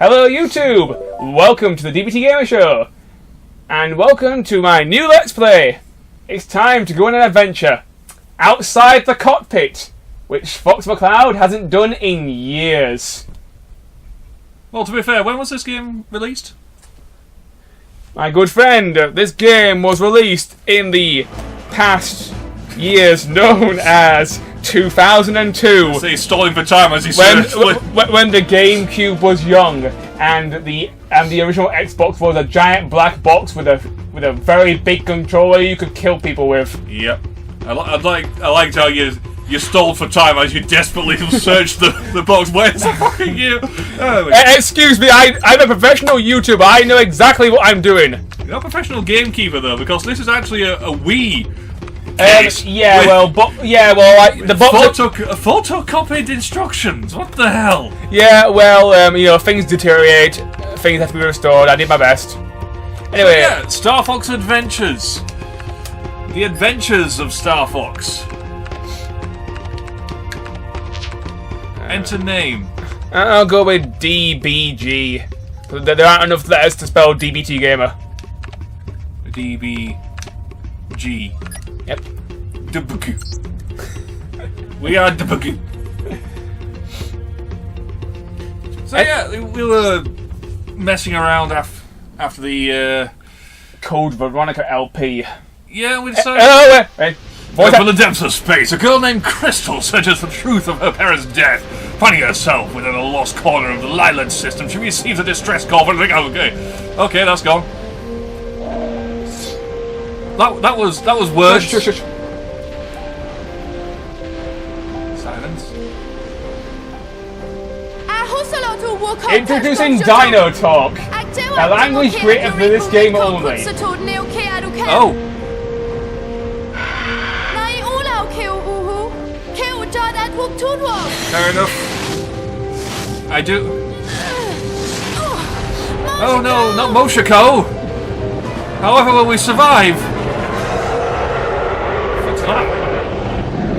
Hello YouTube! Welcome to the DBT Gamer Show! And welcome to my new Let's Play! It's time to go on an adventure outside the cockpit, which Fox McCloud hasn't done in years. Well, to be fair, when was this game released? My good friend, this game was released in the past years known as 2002. See, he's stalling for time as he when the GameCube was young and the original Xbox was a giant black box with a very big controller you could kill people with. Yep. I liked how you stalled for time as you desperately searched the box. Where's the fucking you? Oh, excuse me, I'm a professional YouTuber. I know exactly what I'm doing. You're not a professional gamekeeper though, because this is actually a Wii. The box photocopied instructions. What the hell? Yeah, well, things deteriorate, things have to be restored. I did my best. Anyway, yeah, Starfox Adventures. The Adventures of Starfox. Enter name. I'll go with DBG. There aren't enough letters to spell DBT Gamer. DBG. Yep. We are Dubuku. So yeah, we were messing around after the Code Veronica LP. Yeah, we decided. From the depths of space, a girl named Crystal searches for the truth of her parents' death. Finding herself within a lost corner of the Lyland system, she receives a distress call from the okay, that's gone. That was words. Shush. Silence. Introducing Dino Talk, a language created for this game only. Oh. Fair enough. I do. Oh no, not Moshiko! However will we survive?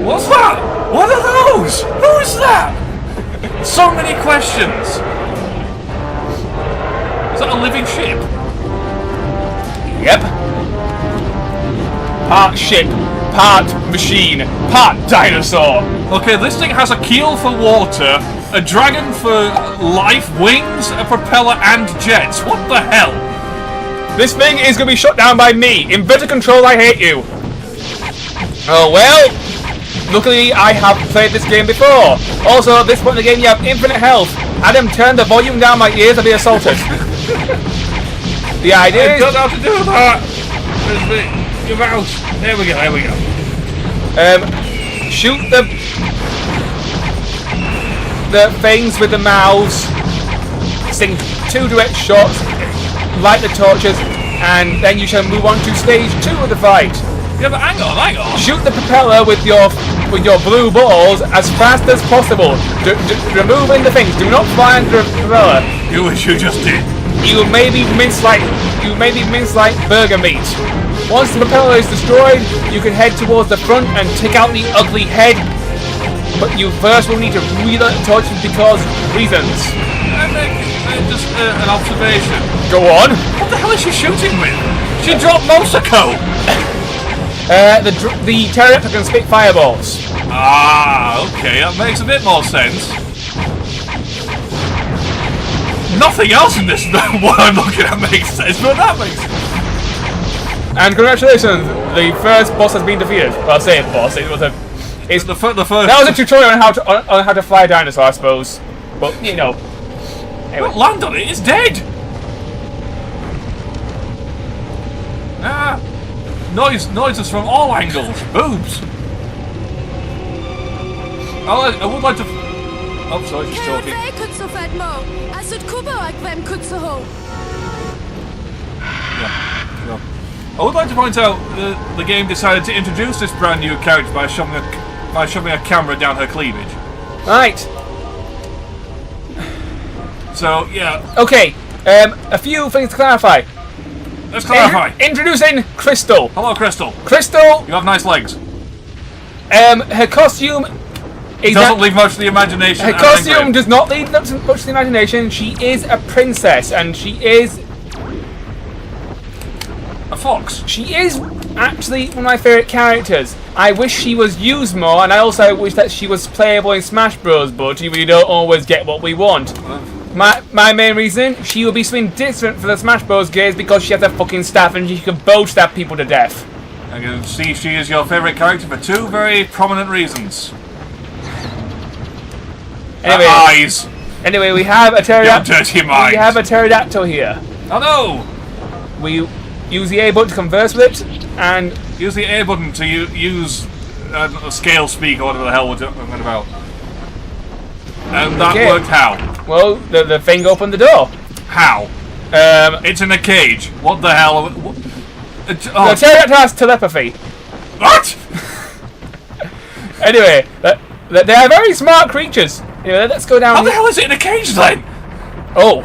What's that? What are those? Who is that? So many questions. Is that a living ship? Yep. Part ship, part machine, part dinosaur. Okay, this thing has a keel for water, a dragon for life, wings, a propeller, and jets. What the hell? This thing is going to be shut down by me. Inverted control, I hate you. Oh well. Luckily, I have played this game before. Also, at this point in the game, you have infinite health. Adam, turn the volume down my ears, I'll be assaulted. The idea is... I don't know how to do that. Your mouse. There we go. Shoot the things with the mouths. Sing 2 direct shots. Light the torches, and then you shall move on to stage 2 of the fight. Yeah, but hang on. Shoot the propeller with your blue balls as fast as possible. Removing the things. Do not fly under the propeller. You wish you just did. You may be minced like burger meat. Once the propeller is destroyed, you can head towards the front and take out the ugly head. But you first will need to relight the torches because reasons. Just an observation. Go on. What the hell is she shooting with? She dropped Moshiko. The pterodactyl can spit fireballs. Ah, okay, that makes a bit more sense. Nothing else in this what I'm looking at makes sense, but that makes sense. And congratulations, the first boss has been defeated. Well, I say boss, it was a... It's the first. That was a tutorial on how to fly a dinosaur, I suppose. But, you know... Anyway. Don't land on it, it's dead! Noises from all angles. Boobs! I would like to... Oh, sorry, she's talking. Yeah. I would like to point out the game decided to introduce this brand new character by shoving a camera down her cleavage. Right. So, yeah. Okay, a few things to clarify. Let's clarify. Introducing Crystal. Hello, Crystal. Crystal. You have nice legs. Her costume It doesn't leave much to the imagination. Her costume does not leave much to the imagination. She is a princess, and she is a fox. She is actually one of my favourite characters. I wish she was used more, and I also wish that she was playable in Smash Bros. But we don't always get what we want. My main reason, she will be something different for the Smash Bros. Games because she has a fucking staff and she can bow stab people to death. I can see she is your favourite character for two very prominent reasons. Anyway, eyes. Anyway, we have a pterodactyl. Dirty mind. We have a pterodactyl here. Oh no! We use the A button to converse with it, and use the A button to use scale speak or whatever the hell we're talking about. And that worked how? Well, the thing opened the door. How? It's in a cage. What the hell? The pterodactyl has telepathy. What? Anyway, they are very smart creatures. Anyway, let's go down. How the hell is it in a cage then? Oh.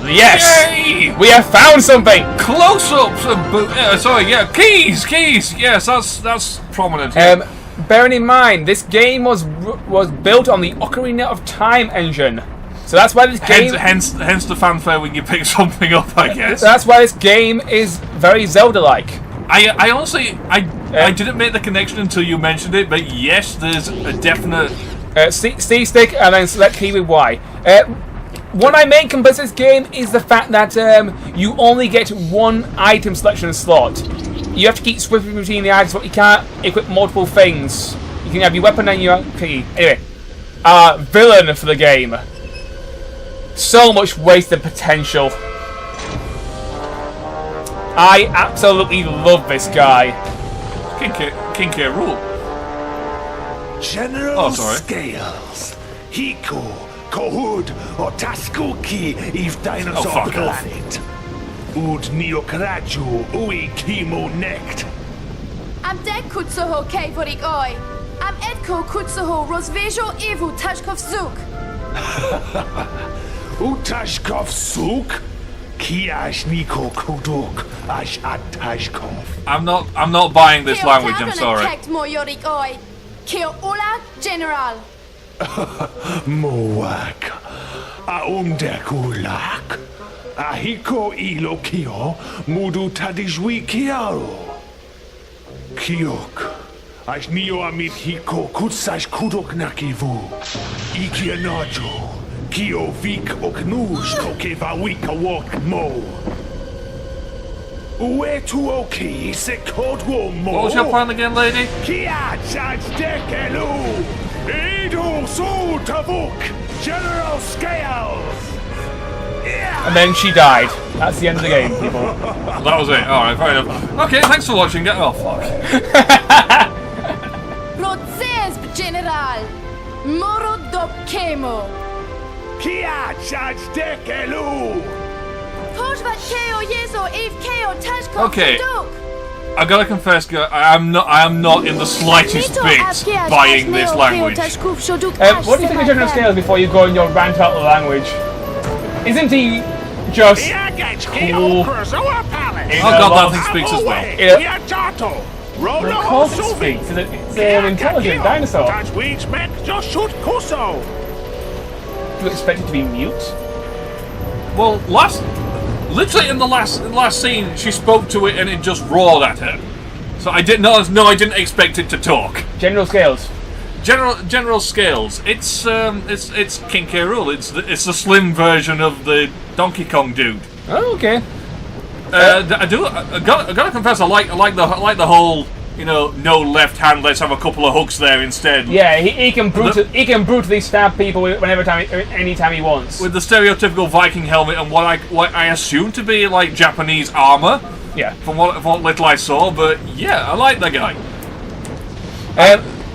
Yes! Yay! We have found something! Close-ups of keys! Yes, that's prominent. Yeah. Bearing in mind, this game was built on the Ocarina of Time engine. So that's why this game... Hence the fanfare when you pick something up, I guess. That's why this game is very Zelda-like. I honestly... I didn't make the connection until you mentioned it, but yes, there's a definite... C stick and then select key with Y. One of my main complaints with this game is the fact that you only get one item selection slot. You have to keep switching between the items, but you can't equip multiple things. You can have your weapon and your key. Anyway, villain for the game. So much wasted potential. I absolutely love this guy. King K. Rool. General Scales. Hiko. Kohud or Taskuki if dinosaur planet. Ud Neokraju Ui Kimo Nekt. Am Dek Kutsuho Kavorik Oi. Am Edko Kutsuho Rosvejo Evu Tashkov Zuk. Utashkov Zuk? Kiash Niko Kuduk Ash Atashkov. I'm not buying this language, I'm sorry. Keo Ola General. Moak. Aumdekulak. Ahiko ilokio. Mudu tadijwi kiaro. Kiok. Ashnio amit hiko kutsash kudok nakivu. Ikianajo. Kio vik oknush kokeva wika wok mo. Uetuoki se kodwo mo. What was your plan again, lady? Kia chaj dekelu. Edu su tavuk. General Scales. And then she died. That's the end of the game, people. That was it. Alright, fair enough. Okay, thanks for watching. Oh, fuck. Proces General. Moro do Kemo. Kia chaj dekelu. Okay, I gotta confess, I am not in the slightest bit buying this language. What do you think of General Scales before you go in your rant out the language? Isn't he just cool? Oh god, that thing speaks as well. Of course it speaks. It's an intelligent dinosaur. Do you expect it to be mute? Well, literally in the last scene, she spoke to it and it just roared at her. So I didn't I didn't expect it to talk. General Scales. General Scales. It's King K. Rool. It's the slim version of the Donkey Kong dude. Oh, okay. I gotta confess, I like the whole, no left hand. Let's have a couple of hooks there instead. Yeah, he can brutally stab people anytime he wants. With the stereotypical Viking helmet and what I assume to be like Japanese armor. Yeah. From what little I saw, but yeah, I like the guy.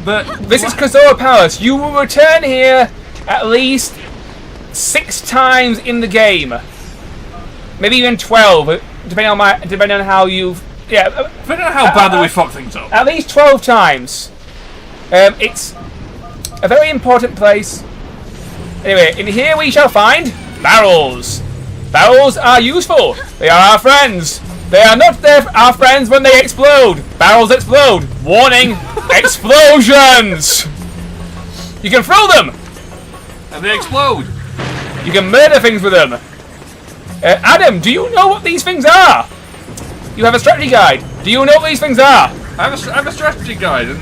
But this is Krazoa Palace. You will return here at least 6 times in the game, maybe even 12, depending on how you've. Yeah, depending on how badly we fuck things up. At least 12 times. It's a very important place. Anyway, in here we shall find barrels. Barrels are useful. They are our friends. They are not our friends when they explode. Barrels explode. Warning, explosions. You can throw them! And they explode. You can murder things with them. Adam, do you know what these things are? You have a strategy guide. Do you know what these things are? I have a strategy guide, and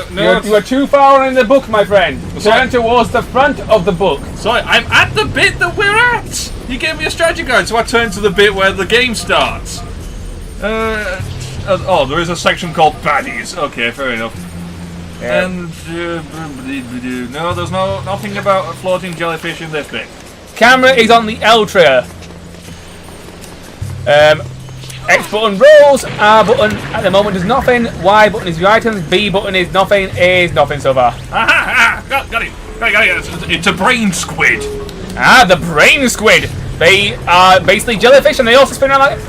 no. You are too far in the book, my friend. Turn towards the front of the book. Sorry, I'm at the bit that we're at. You gave me a strategy guide, so I turned to the bit where the game starts. Oh, there is a section called baddies. Okay, fair enough. Yeah. And no, there's nothing about a floating jellyfish in this bit. Camera is on the L trigger. X button rolls, R button at the moment is nothing, Y button is your items, B button is nothing, A is nothing so far. Got it. It's a brain squid. Ah, the brain squid! They are basically jellyfish and they also spin around like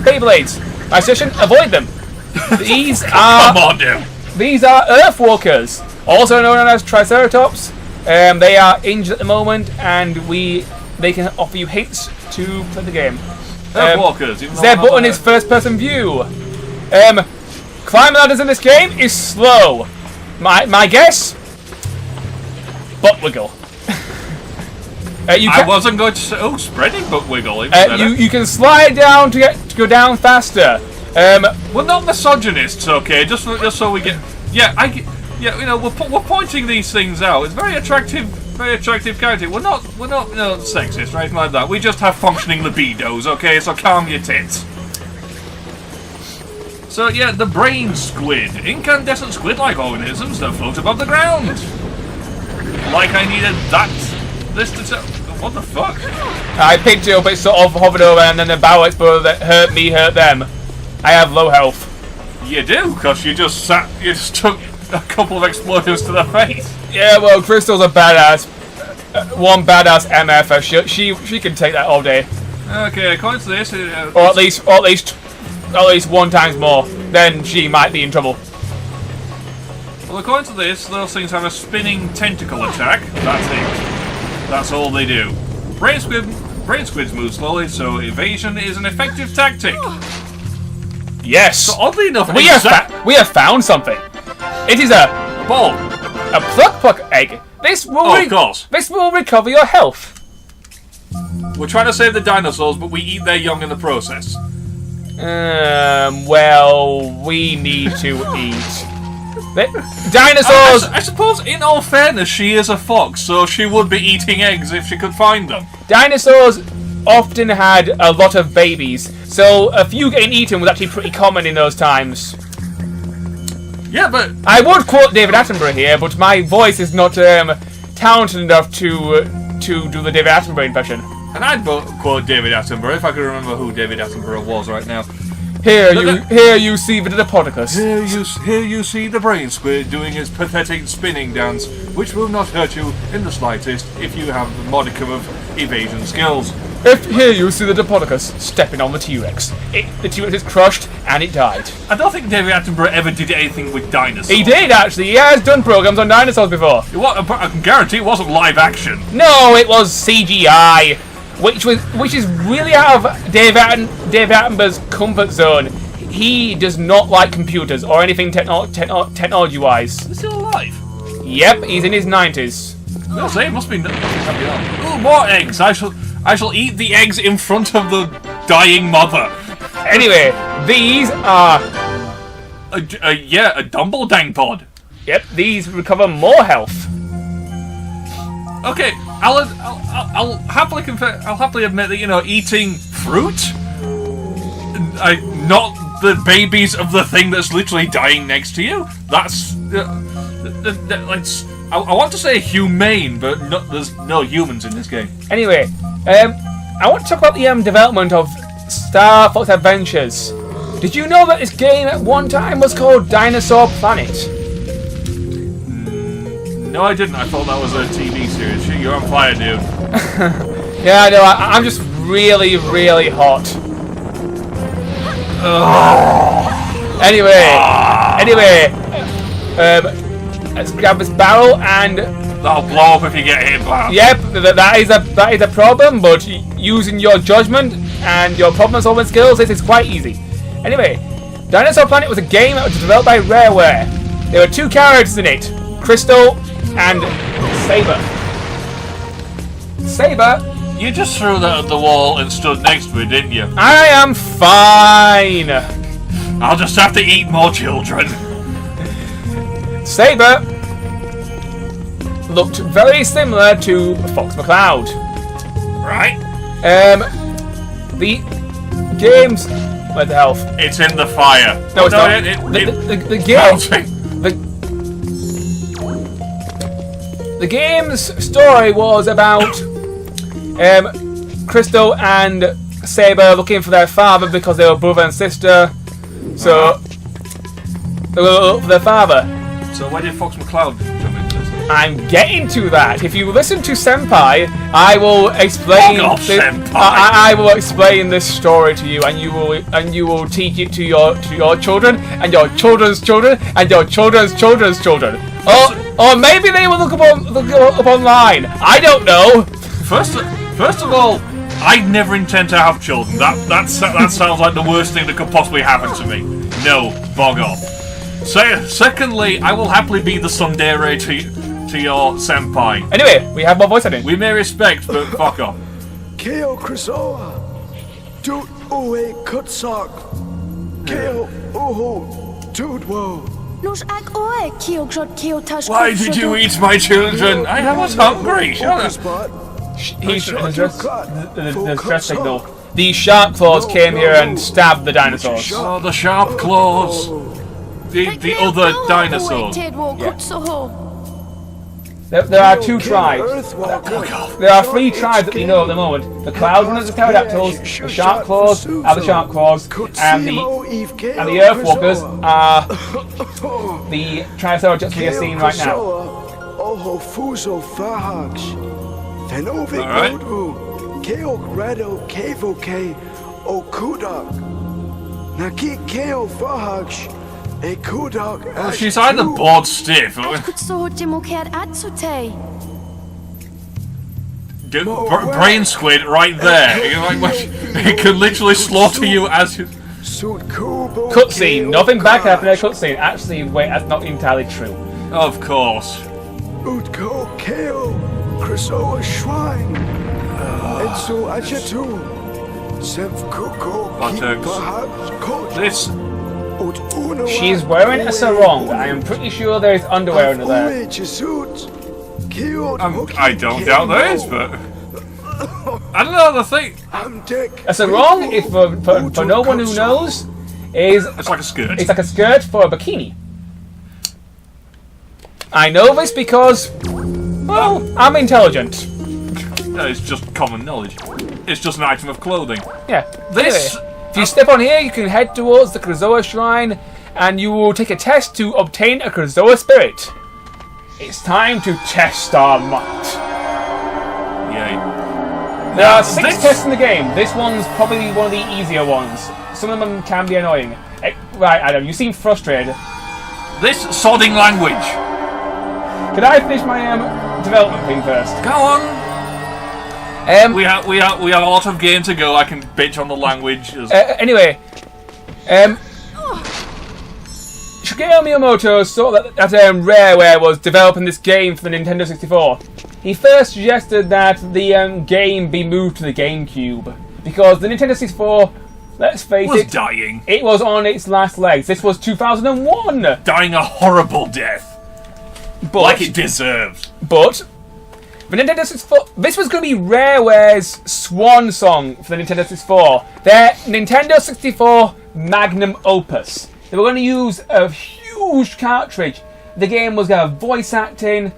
Beyblades. My suggestion, avoid them. These are... Come on, dude. These are Earthwalkers, also known as Triceratops. They are injured at the moment and they can offer you hints to play the game. Earthwalkers. Z button is first person view. Climb ladders in this game is slow. My guess? Butt wiggle. I wasn't going to say, spreading butt wiggle. You can slide down to go down faster. We're not misogynists, okay? Just so we get, we're pointing these things out. It's very attractive character. We're not sexist or anything like that. We just have functioning libidos, okay? So calm your tits. So yeah, the brain squid, incandescent squid-like organisms that float above the ground. Like I needed this to what the fuck? I picked it up, it sort of hovered over, and then the bow exploded that hurt me, hurt them. I have low health. You do, because you just took a couple of explosions to the face. Yeah, well, Crystal's a badass. One badass MF. She can take that all day. Okay, according to this, or at least 1 times more. Then she might be in trouble. Well, according to this, those things have a spinning tentacle attack. That's it. That's all they do. Brain squids move slowly, so evasion is an effective tactic. Yes. So oddly enough, we have found something. It is a ball, a pluck egg. This will recover your health. We're trying to save the dinosaurs, but we eat their young in the process. Well, we need to eat. Dinosaurs! I suppose, in all fairness, she is a fox, so she would be eating eggs if she could find them. Dinosaurs often had a lot of babies, so a few getting eaten was actually pretty common in those times. Yeah, but... I would quote David Attenborough here, but my voice is not talented enough to do the David Attenborough impression. And I'd quote David Attenborough if I could remember who David Attenborough was right now. Here you see the Diplodocus. Here you see the brain squid doing its pathetic spinning dance, which will not hurt you in the slightest if you have a modicum of evasion skills. Here you see the Diplodocus stepping on the T-Rex. The T-Rex is crushed and it died. I don't think David Attenborough ever did anything with dinosaurs. He did actually. He has done programs on dinosaurs before. I can guarantee it wasn't live action. No, it was CGI. Which is really out of Dave Attenborough's comfort zone. He does not like computers or anything technology-wise. He's still alive? Yep, he's in his 90s. I'll say it must be. Ooh, more eggs! I shall eat the eggs in front of the dying mother. Anyway, these are a Dumbledang pod. Yep, these recover more health. Okay, I'll happily admit that eating fruit, not the babies of the thing that's literally dying next to you. That's I want to say humane, but there's no humans in this game. Anyway, I want to talk about the development of Starfox Adventures. Did you know that this game at one time was called Dinosaur Planet? No, I didn't. I thought that was a TV series. Shit, you're on fire, dude. Yeah, I know. I'm just really, really hot. Anyway, let's grab this barrel and that'll blow up if you get hit. Yep, that is a problem. But using your judgment and your problem-solving skills, this is quite easy. Anyway, Dinosaur Planet was a game that was developed by Rareware. There were 2 characters in it, Crystal and Saber. Saber, You just threw that at the wall and stood next to it, didn't you? I am fine. I'll just have to eat more children. Saber looked very similar to Fox McCloud. Right? The games. Where's the health? It's in the fire. No, it's not. The game. The game's story was about Crystal and Saber looking for their father because they were brother and sister. So they were looking for their father. So where did Fox McCloud come into this? I'm getting to that. If you listen to Senpai, I will explain. Fuck off, Senpai. I will explain this story to you, and you will teach it to your children and your children's children and your children's children's children. Or maybe they will look up online. I don't know. First of all, I never intend to have children. That sounds like the worst thing that could possibly happen to me. No, bog off. Secondly, I will happily be the tsundere to your senpai. Anyway, we have more voice acting. We may respect, but fuck off. Keo Krisoa. Toot Uwe Kutsak. Keo Uhu Tootwo. Why did you eat my children? I was hungry. Shut up. The stress signal. The sharp claws came here and stabbed the dinosaurs. Oh, the sharp claws. The other dinosaurs. There are 2 tribes. There are 3 tribes that we know at the moment. The Cloud Runners are pterodactyls, the Sharp Claws are the Sharp Claws, and the Earthwalkers are the Triceratops we are seeing right now. Well, she's either bored stiff or brain squid right there. It can literally slaughter you as you. Cutscene. Nothing back after their cutscene. Actually, wait, that's not entirely true. Of course. Utko Keo Krisoa Shrine. And so Ajatu. Sev Kuko. This. She's wearing a sarong. I am pretty sure there is underwear under there. I don't doubt there is, but I don't know the thing. A sarong, if for no one who knows, is It's like a skirt. it's like a skirt for a bikini. I know this because, well, I'm intelligent. No, it's just common knowledge. It's just an item of clothing. Yeah. This. Anyway, if you step on here, you can head towards the Krizoa Shrine, and you will take a test to obtain a Krizoa Spirit. It's time to test our might. Yay. There are 6 tests in the game. This one's probably one of the easier ones. Some of them can be annoying. Right, Adam, you seem frustrated. This sodding language. Could I finish my development thing first? Go on. We have a lot of game to go. I can bitch on the language. Anyway, Shigeru Miyamoto saw that Rareware was developing this game for the Nintendo 64. He first suggested that the game be moved to the GameCube because the Nintendo 64, let's face it, dying. It was on its last legs. This was 2001. Dying a horrible death. But, like it deserves. But the Nintendo 64, this was going to be Rareware's swan song for the Nintendo 64. Their Nintendo 64 magnum opus. They were going to use a huge cartridge. The game was going to have voice acting,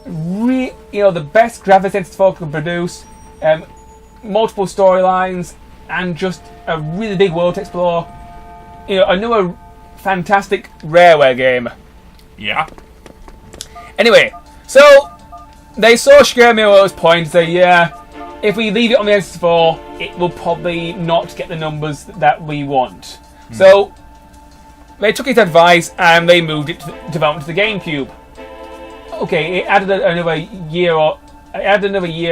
the best graphics N64 could produce, multiple storylines, and just a really big world to explore. Another fantastic Rareware game. Yeah. Anyway, so they saw Shigeru Miyamoto's point. Say, yeah, if we leave it on the N64, it will probably not get the numbers that we want. So they took his advice and they moved it to development to the GameCube. Okay, it added another year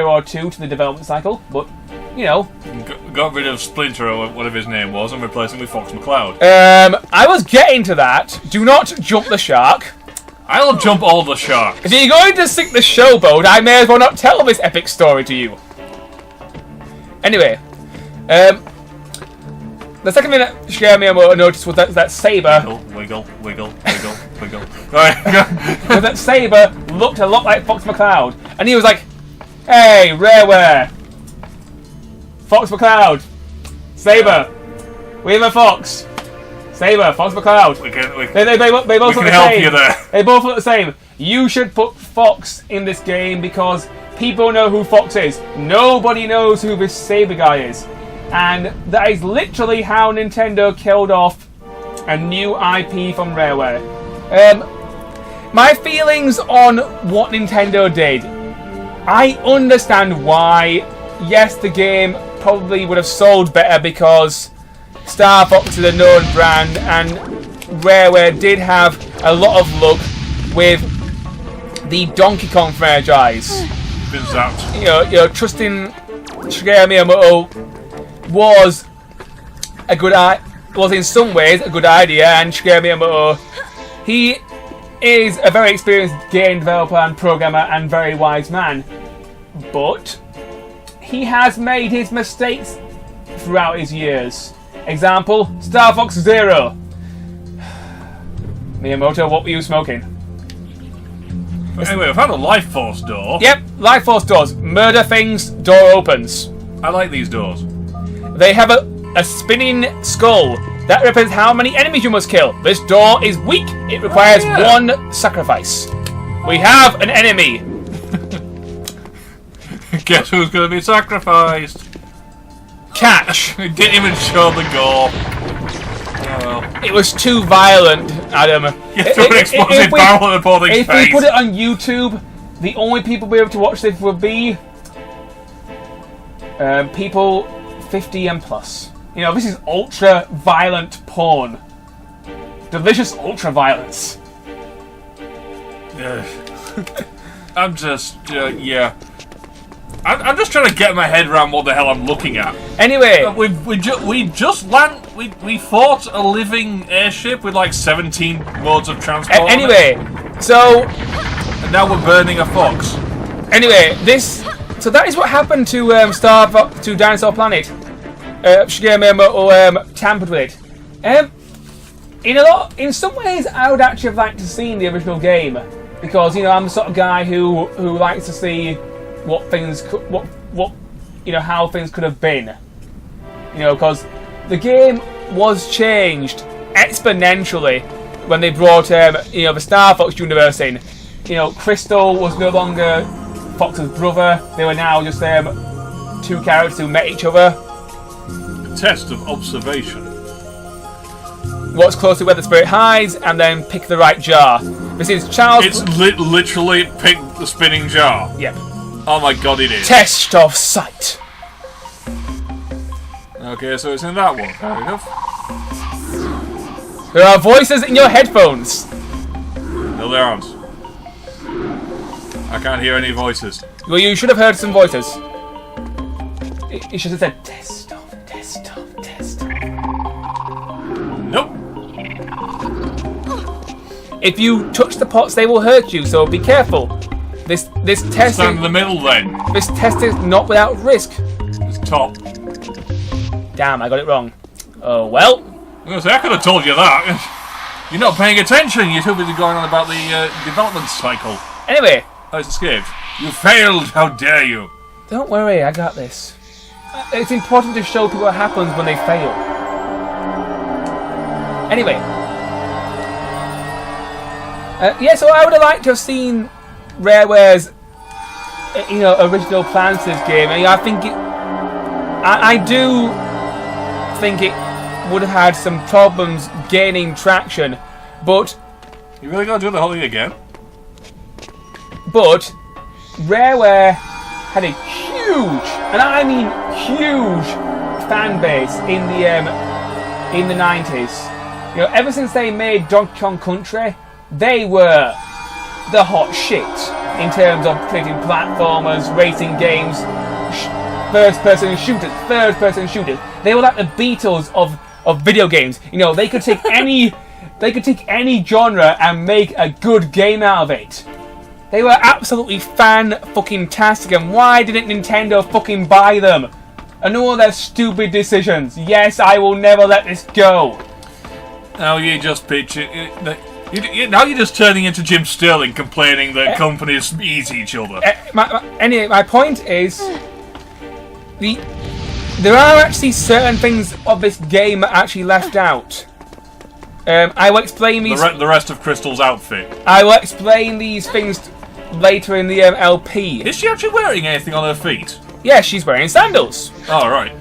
or 2 to the development cycle, but you know. Got rid of Splinter or whatever his name was and replaced him with Fox McCloud. I was getting to that. Do not jump the shark. I'll jump all the sharks. If you're going to sink the showboat, I may as well not tell this epic story to you. Anyway, the second thing that scared me and I noticed was that Saber. Wiggle. Right, Was that Saber looked a lot like Fox McCloud, and he was like, "Hey, Rareware, Fox McCloud, Saber, we have a fox, Saber, Fox McCloud." They both look the help same. you there. They both look the same. You should put Fox in this game because people know who Fox is. Nobody knows who this Saber guy is. And that is literally how Nintendo killed off a new IP from Rareware. My feelings on what Nintendo did. I understand why. Yes, the game probably would have sold better because Starfox is a known brand and Rareware did have a lot of luck with the Donkey Kong franchise. Been zapped. You know, trusting Shigeru Miyamoto was in some ways a good idea, and Shigeru Miyamoto, he is a very experienced game developer and programmer and very wise man, but he has made his mistakes throughout his years. Example, Star Fox Zero. Miyamoto, what were you smoking? Anyway, we've had a Life Force door. Yep, Life Force doors. Murder things, door opens. I like these doors. They have a spinning skull. That represents how many enemies you must kill. This door is weak. It requires one sacrifice. We have an enemy. Guess who's going to be sacrificed? Catch. It didn't even show the gore. Oh well. It was too violent, Adam. You threw an explosive barrel at the poor thing's face. If we put it on YouTube, the only people be able to watch this would be people 50 and plus. You know, this is ultra violent porn. Delicious ultra violence. I'm just, yeah. I'm just trying to get my head around what the hell I'm looking at. Anyway, we fought a living airship with like 17 modes of transport. Anyway, so and now we're burning a fox. Anyway, so that is what happened to to Dinosaur Planet. Shigeru Miyamoto tampered with it. In some ways, I would actually have liked to see the original game because I'm the sort of guy who likes to see what things how things could have been. Because the game was changed exponentially when they brought the Star Fox universe in. Crystal was no longer Fox's brother. They were now just two characters who met each other. Test of observation. Watch closely where the spirit hides, and then pick the right jar. This is Charles. It's literally pick the spinning jar. Yep. Oh my god, it is. Test of sight. Okay, so it's in that one. Fair enough. There are voices in your headphones. No, there aren't. I can't hear any voices. Well, you should have heard some voices. You should have said test of. Nope. If you touch the pots, they will hurt you, so be careful. This test. Stand in the middle then. This test is not without risk. It's top. Damn, I got it wrong. Oh well. I could have told you that. You're not paying attention. You're too busy going on about the development cycle. Anyway. Oh, it's escaped. You failed. How dare you? Don't worry, I got this. It's important to show people what happens when they fail. Anyway. So I would have liked to have seen Rareware's original plans for this game. I think I do think it would have had some problems gaining traction, but you really gotta do the whole thing again? But Rareware had a huge, and I mean huge, fan base in the 90s. Ever since they made Donkey Kong Country, they were the hot shit in terms of creating platformers, racing games, first-person shooters. Third-person shooters. They were like the Beatles of video games. You know, they could take any genre and make a good game out of it. They were absolutely fan-fucking-tastic, and why didn't Nintendo fucking buy them? And all their stupid decisions. Yes, I will never let this go. Now you just picture... now you're just turning into Jim Sterling complaining that companies eat each other. Anyway, my point is... There are actually certain things of this game actually left out. I will explain these... The rest of Crystal's outfit. I will explain these things later in the LP. Is she actually wearing anything on her feet? Yeah, she's wearing sandals. Oh, right.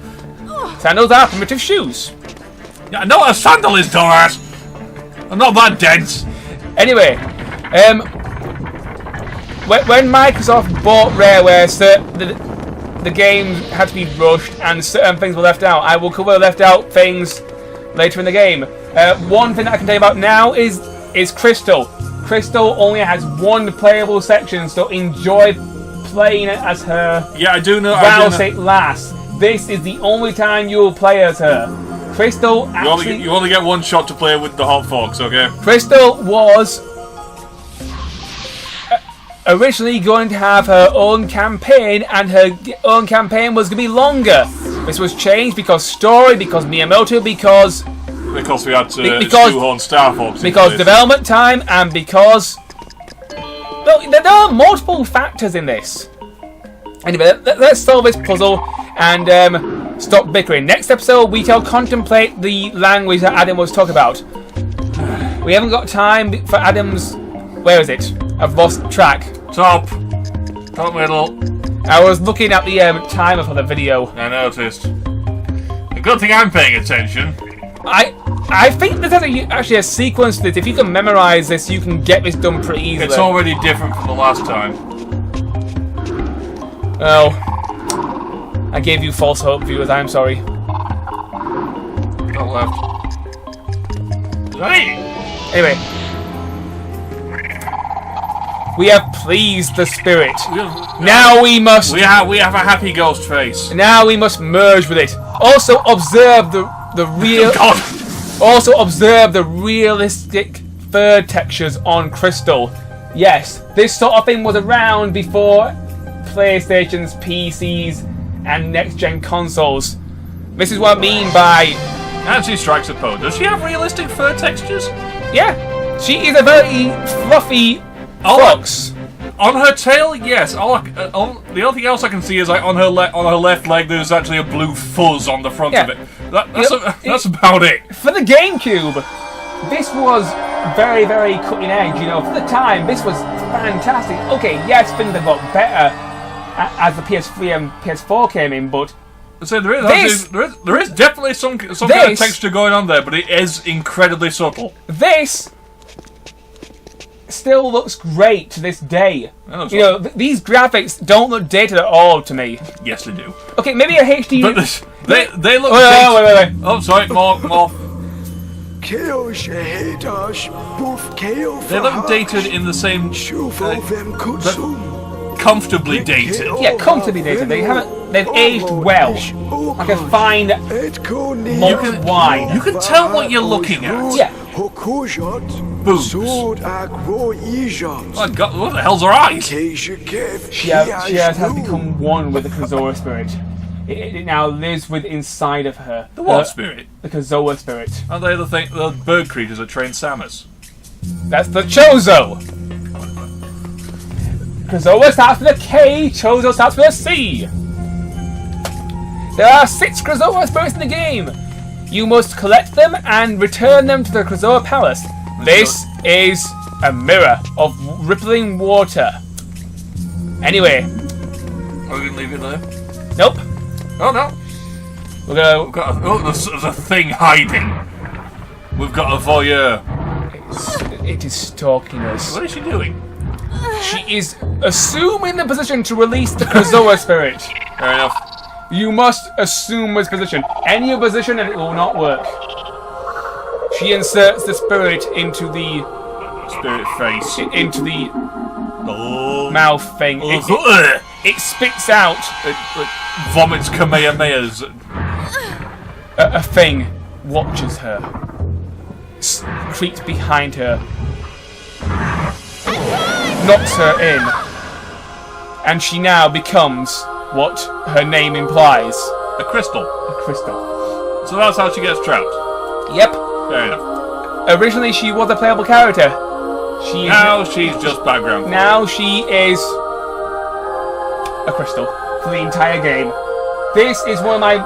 Sandals are primitive shoes. Yeah, I know what a sandal is, dumbass! I'm not that dense. Anyway, when Microsoft bought Rareware, the game had to be rushed and certain things were left out. I will cover left out things later in the game. One thing that I can tell you about now is Crystal. Crystal only has one playable section, so enjoy playing it as her. Yeah, I do know. Whilst it lasts. This is the only time you will play as her. Crystal actually... You only get one shot to play with the Hot Fox, okay? Crystal was originally going to have her own campaign, and her own campaign was going to be longer. This was changed because story, because Miyamoto, because we had to shoehorn Starfox. Because development time, and because... Well, there are multiple factors in this. Anyway, let's solve this puzzle and stop bickering. Next episode, we shall contemplate the language that Adam was talking about. We haven't got time for Adam's... Where is it? I've lost track. Top middle. I was looking at the timer for the video. I noticed. A good thing I'm paying attention. I think there's actually a sequence to this. If you can memorize this, you can get this done pretty easily. It's already different from the last time. Oh. I gave you false hope, viewers. I'm sorry. Top left. Hey! Anyway. We have pleased the spirit. Now we must... We have a happy ghost face. Now we must merge with it. Also observe the real... God. Also observe the realistic fur textures on Crystal. Yes, this sort of thing was around before PlayStation's, PCs, and next-gen consoles. This is what I mean by... And she strikes a pose. Does she have realistic fur textures? Yeah, she is a very fluffy fox. On her tail, yes. The only thing else I can see is like on her left leg. There's actually a blue fuzz on the front of it. That's about it. For the GameCube, this was very, very cutting edge. You know, for the time, this was fantastic. Okay, yes, things have got better as the PS3 and PS4 came in, but so there is definitely some kind of texture going on there, but it is incredibly subtle. This still looks great to this day. You know, these graphics don't look dated at all to me. Yes, they do. Okay, maybe a HD... But they look... Wait. Oh, sorry, more. They look dated in the same... comfortably dated. Yeah, comfortably dated. They've aged well. Like a fine malt wine. You can tell what you're looking at. Yeah. Boobs. Oh God, what the hell's her eyes? She has become one with the Krazoa spirit. It now lives inside of her. The what spirit? The Krazoa spirit. Aren't they the bird creatures that train Samus? That's the Chozo! Krazoa starts with a K, Chozo starts with a C. There are 6 Krazoa spirits in the game. You must collect them and return them to the Krazoa Palace. This is a mirror of rippling water. Anyway. Are we going to leave it there? Nope. Oh, no. We're gonna... there's a thing hiding. We've got a voyeur. It is stalking us. What is she doing? She is assuming the position to release the Krazoa spirit. Fair enough. You must assume this position. Any other position and it will not work. She inserts the spirit into the... Spirit face. Into the... mouth thing. it spits out It vomits Kamehamehas. a thing, watches her, creeps behind her, knocks her in, and she now becomes what her name implies. A crystal. A crystal. So that's how she gets trapped. Yep. Fair enough. Originally she was a playable character. Now she's just background. Now she is a crystal for the entire game. This is one of my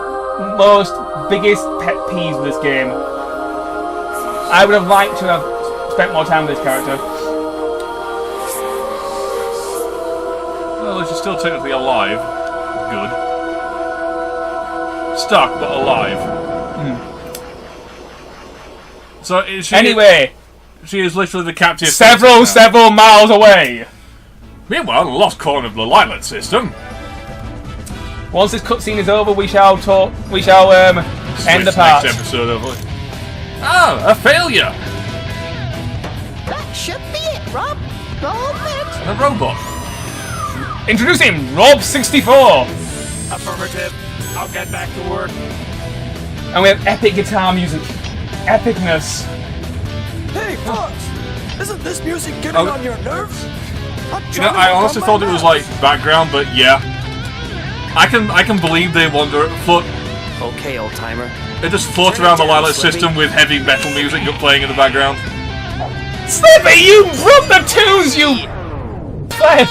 biggest pet peeves with this game. I would have liked to have spent more time with this character. Well, she's still technically alive. Good. Stuck, but alive. So is she? Anyway, she is literally the captive. several miles away. Meanwhile, the lost corner of the Lilat system. Once this cutscene is over, we shall end the part. Next episode of it. Oh, a failure. That should be it, Rob. Moment. And a robot. Introducing Rob64. Affirmative. I'll get back to work. And we have epic guitar music. Epicness. Hey, Fox! Isn't this music getting on your nerves? You know, I honestly thought it was like background, but yeah. I can believe they wander float. Okay, old timer. They just float around the Lilat system with heavy metal music playing in the background. Slippy, you broke the tunes, you pleb!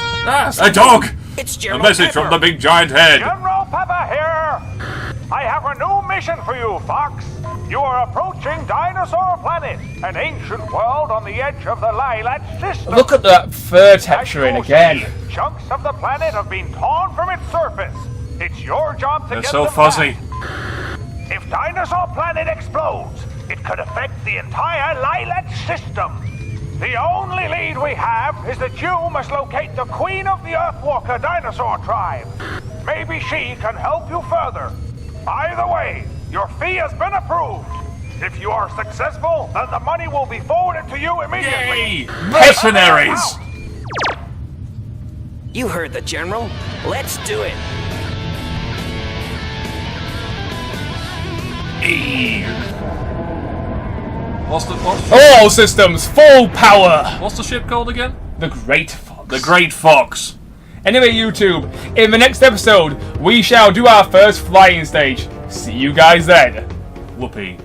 A dog! It's A General message from the big giant head. General Pepper here! I have a new mission for you, Fox. You are approaching Dinosaur Planet, an ancient world on the edge of the Lilat system. Look at that fur texturing again. Chunks of the planet have been torn from its surface. It's your job to They're get so them fuzzy. back. If Dinosaur Planet explodes, it could affect the entire Lilat system. The only lead we have is that you must locate the Queen of the Earthwalker dinosaur tribe. Maybe she can help you further. Either way, your fee has been approved. If you are successful, then the money will be forwarded to you immediately. Yay! Mercenaries! You heard the General. Let's do it. What's All systems, full power! what's the ship called again? The Great Fox. The Great Fox. Anyway, YouTube, in the next episode, we shall do our first flying stage. See you guys then. Whoopee.